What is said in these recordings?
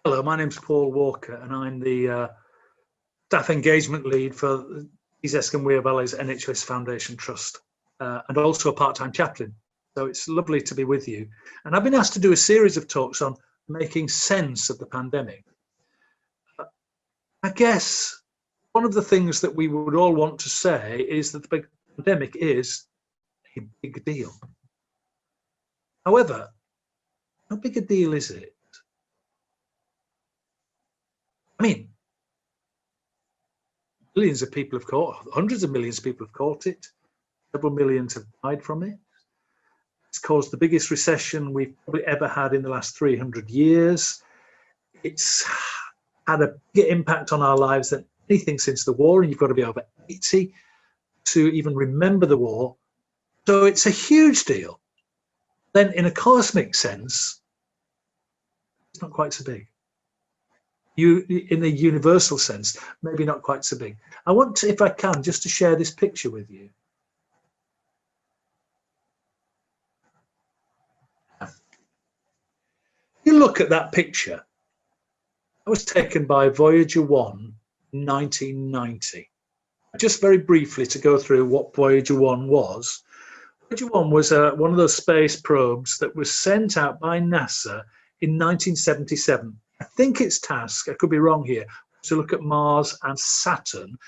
Hello, my name's Paul Walker, and I'm the staff engagement lead for East Escombe Wear Valley's NHS Foundation Trust, and also a part-time chaplain. So it's lovely to be with you. And I've been asked to do a series of talks on making sense of the pandemic. I guess one of the things that we would all want to say is that the pandemic is a big deal. However, how big a deal is it? I mean, millions of people have caught, hundreds of millions of people have caught it. Several millions have died from it. It's caused the biggest recession we've probably ever had in the last 300 years. It's had a bigger impact on our lives than anything since the war, and you've got to be over 80 to even remember the war. So it's a huge deal. Then in a cosmic sense, it's not quite so big. In the universal sense, maybe not quite so big. I want to, if I can, just to share this picture with you. You look at that picture. That was taken by Voyager 1 in 1990. Just very briefly to go through what Voyager 1 was. Voyager 1 was one of those space probes that was sent out by NASA in 1977. I think its task, I could be wrong here, to look at Mars and Saturn.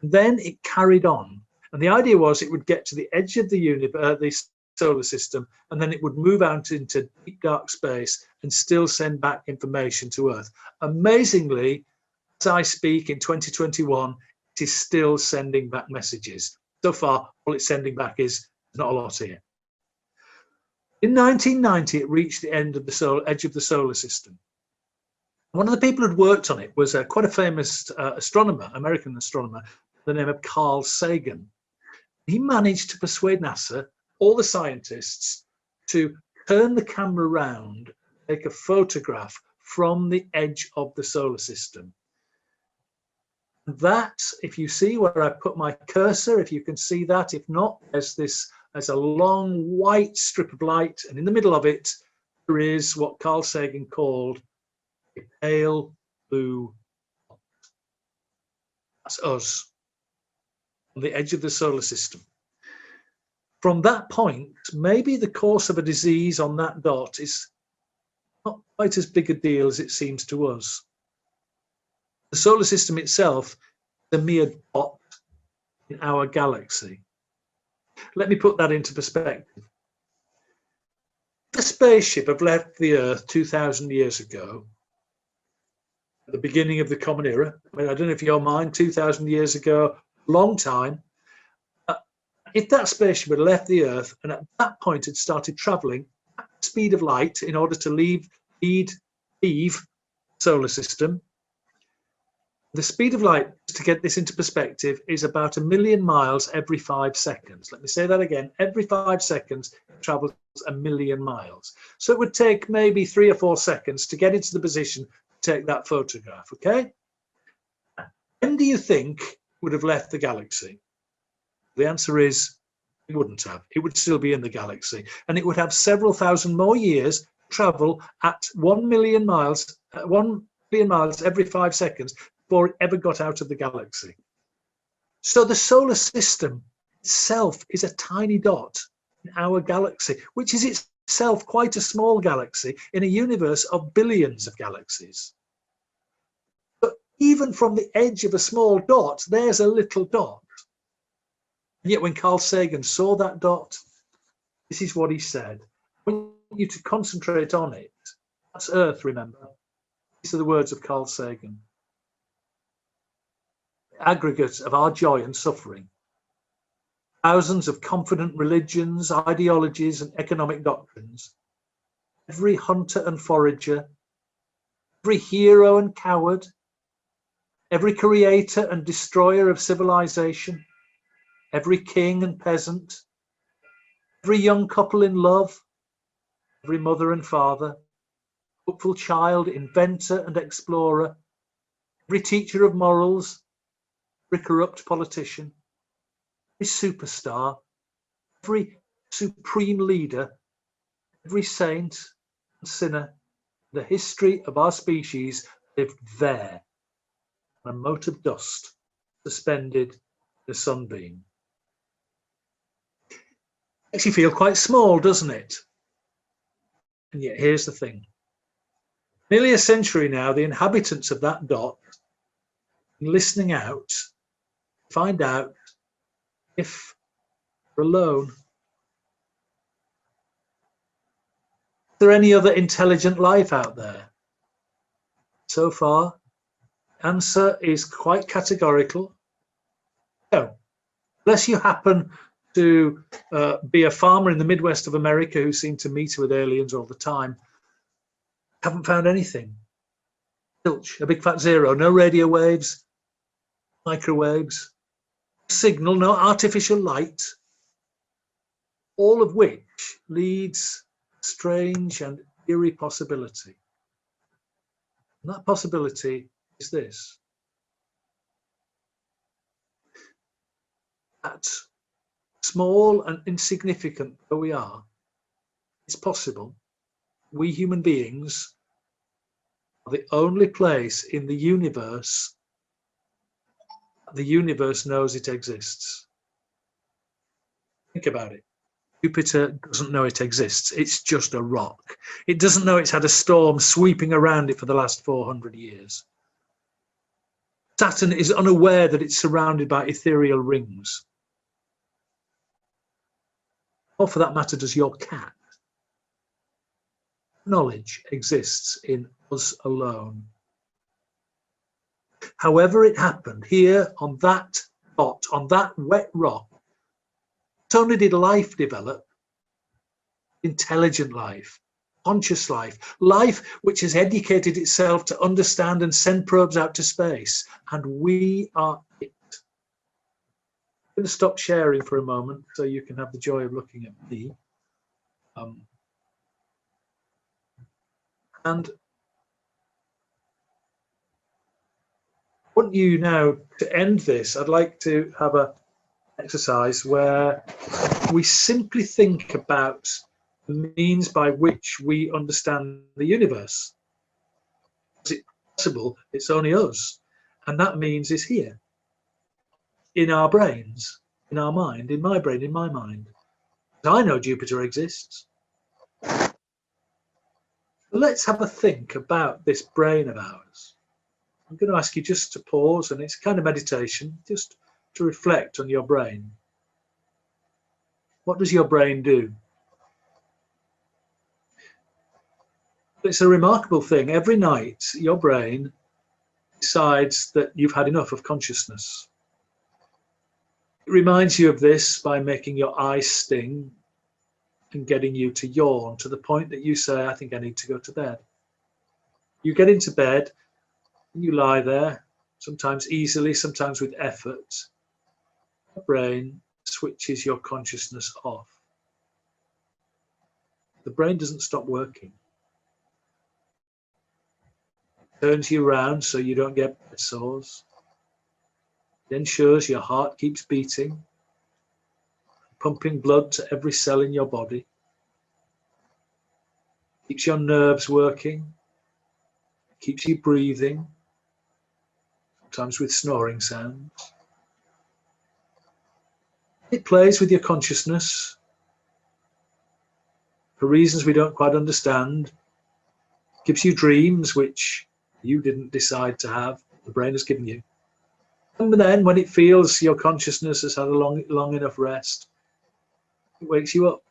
Then it carried on. And the idea was it would get to the edge of the solar system, and then it would move out into deep dark space and still send back information to Earth. Amazingly, as I speak in 2021, it is still sending back messages. So far, all it's sending back is not a lot here. In 1990, it reached the end of the edge of the solar system. One of the people who'd worked on it was quite a famous astronomer, American astronomer, by the name of Carl Sagan. He managed to persuade NASA, all the scientists, to turn the camera around, take a photograph from the edge of the solar system. That, if you see where I put my cursor, if you can see that, if not, there's a long white strip of light, and in the middle of it, there is what Carl Sagan called a pale blue dot. That's us on the edge of the solar system. From that point, maybe the course of a disease on that dot is not quite as big a deal as it seems to us. The solar system itself is a mere dot in our galaxy. Let me put that into perspective. If a spaceship had left the Earth 2,000 years ago, at the beginning of the Common Era, I mean, I don't know if you're mine, 2,000 years ago, long time. If that spaceship had left the Earth and at that point had started traveling at the speed of light in order to leave the solar system, the speed of light, to get this into perspective, is about 1 million miles every 5 seconds. Let me say that again. Every 5 seconds, it travels 1 million miles. So it would take maybe 3 or 4 seconds to get into the position to take that photograph, okay? When do you think it would have left the galaxy? The answer is it wouldn't have. It would still be in the galaxy. And it would have several thousand more years to travel at 1 million miles, 1 billion miles every 5 seconds before it ever got out of the galaxy. So the solar system itself is a tiny dot in our galaxy, which is itself quite a small galaxy in a universe of billions of galaxies. But even from the edge of a small dot, there's a little dot. And yet when Carl Sagan saw that dot, this is what he said. I want you to concentrate on it. That's Earth, remember. These are the words of Carl Sagan. The aggregate of our joy and suffering. Thousands of confident religions, ideologies, and economic doctrines. Every hunter and forager. Every hero and coward. Every creator and destroyer of civilization. Every king and peasant, every young couple in love, every mother and father, hopeful child, inventor and explorer, every teacher of morals, every corrupt politician, every superstar, every supreme leader, every saint and sinner, The history of our species lived there, a mote of dust suspended in a sunbeam. Makes you feel quite small, doesn't it? And yet here's the thing. Nearly a century now, the inhabitants of that dot are listening out to find out if we're alone. Is there any other intelligent life out there? So far, the answer is quite categorical. No, unless you happen to be a farmer in the Midwest of America who seem to meet with aliens all the time, haven't found anything. Zilch, a big fat zero. No radio waves, microwaves, signal, no artificial light, all of which leads a strange and eerie possibility. And that possibility is this: that small and insignificant though we are, it's possible we human beings are the only place in the universe knows it exists. Think about it. Jupiter doesn't know it exists. It's just a rock. It doesn't know it's had a storm sweeping around it for the last 400 years. Saturn is unaware that it's surrounded by ethereal rings. Or for that matter, does your cat. Knowledge exists in us alone. However it happened, here on that dot, on that wet rock, not only did life develop, intelligent life, conscious life, life which has educated itself to understand and send probes out to space, and we are it. I'm going to stop sharing for a moment so you can have the joy of looking at me. And I want you now to end this. I'd like to have an exercise where we simply think about the means by which we understand the universe. Is it possible it's only us? And that means it's here, in our brains, in our mind, in my brain, in my mind. I know Jupiter exists. Let's have a think about this brain of ours. I'm going to ask you just to pause, and it's kind of meditation, just to reflect on your brain. What does your brain do? It's a remarkable thing. Every night, your brain decides that you've had enough of consciousness. It reminds you of this by making your eyes sting and getting you to yawn to the point that you say, I think I need to go to bed. You get into bed and you lie there, sometimes easily, sometimes with effort. The brain switches your consciousness off. The brain doesn't stop working. It turns you around so you don't get bed sores. It ensures your heart keeps beating, pumping blood to every cell in your body. Keeps your nerves working. Keeps you breathing, sometimes with snoring sounds. It plays with your consciousness for reasons we don't quite understand. Gives you dreams which you didn't decide to have, the brain has given you. And then when it feels your consciousness has had a long enough rest, it wakes you up.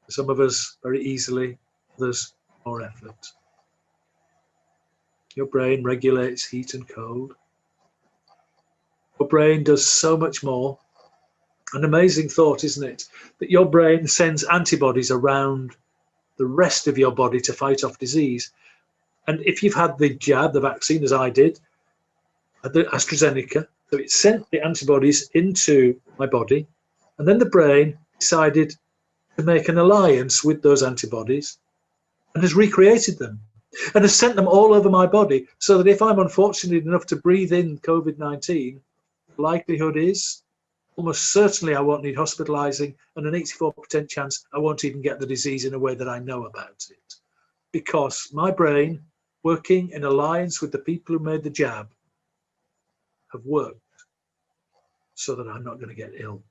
Some of us very easily, others more effort. Your brain regulates heat and cold. Your brain does so much more. An amazing thought, isn't it? That your brain sends antibodies around the rest of your body to fight off disease. And if you've had the jab, the vaccine, as I did, the AstraZeneca, so it sent the antibodies into my body, and then the brain decided to make an alliance with those antibodies and has recreated them and has sent them all over my body, so that if I'm unfortunate enough to breathe in COVID-19, the likelihood is almost certainly I won't need hospitalizing, and an 84% chance I won't even get the disease in a way that I know about it. because my brain, working in alliance with the people who made the jab, have worked so that I'm not going to get ill.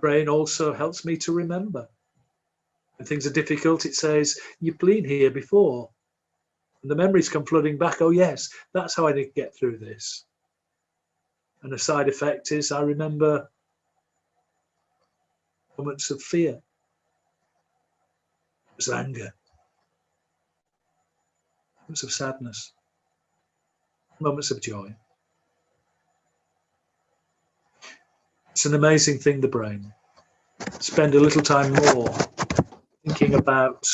Brain also helps me to remember. When things are difficult, it says, you've been here before. And the memories come flooding back. Oh yes, that's how I did get through this. And the side effect is I remember moments of fear, moments of anger, moments of sadness, moments of joy. It's an amazing thing, the brain. Spend a little time more thinking about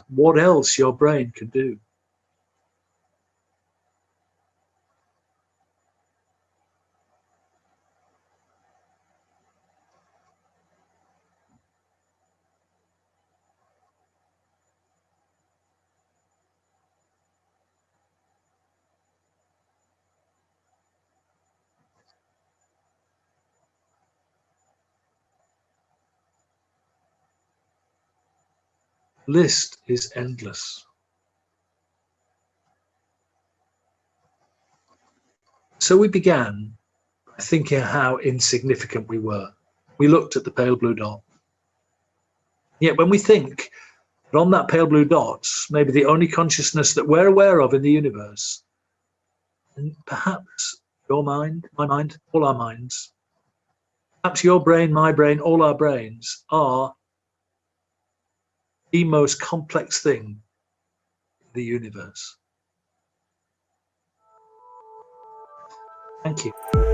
what else your brain can do. List is endless. So we began by thinking how insignificant we were. We looked at the pale blue dot. Yet when we think that on that pale blue dot may be the only consciousness that we're aware of in the universe, and perhaps your mind, my mind, all our minds, perhaps your brain, my brain, all our brains are the most complex thing in the universe. Thank you.